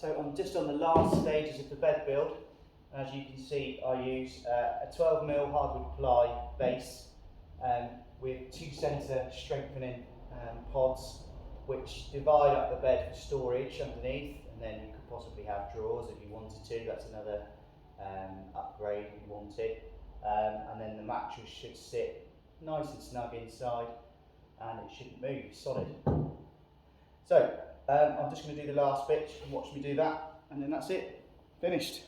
So I'm just on the last stages of the bed build. As you can see, I use a 12mm hardwood ply base with 2 centre strengthening pods which divide up the bed for storage underneath, and then you could possibly have drawers if you wanted to. That's another upgrade if you wanted. And then the mattress should sit nice and snug inside and it shouldn't move, it's solid. So I'm just going to do the last bit. You can watch me do that, and then that's it, finished.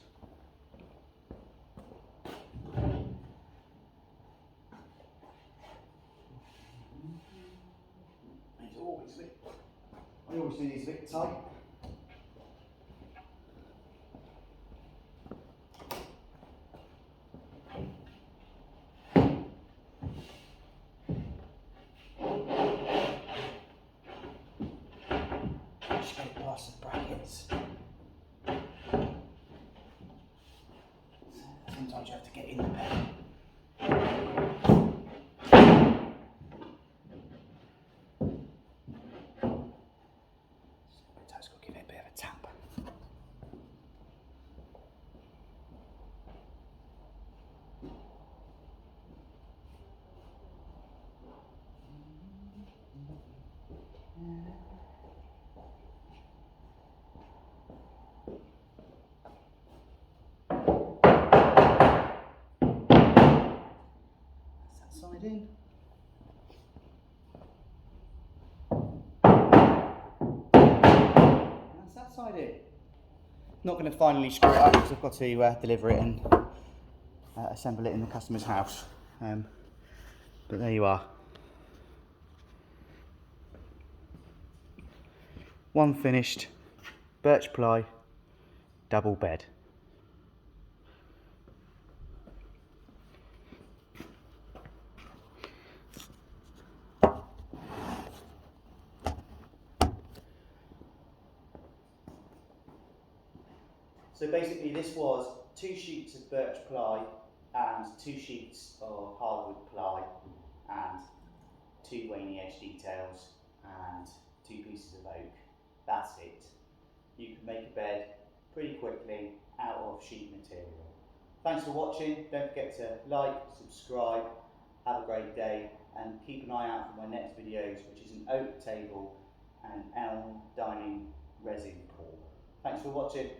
I always do these a bit tight. Just get it past the brackets. Sometimes you have to get in the bed. Just got to give it a bit of a tap. Side in. That's that side in. Not going to finally screw it up because I've got to deliver it and assemble it in the customer's house. But there you are. One finished birch ply double bed. So basically this was 2 sheets of birch ply and 2 sheets of hardwood ply and 2 waning edge details and 2 pieces of oak. That's it. You can make a bed pretty quickly out of sheet material. Thanks for watching. Don't forget to like, subscribe, have a great day, and keep an eye out for my next videos, which is an oak table and an elm dining resin pour. Thanks for watching.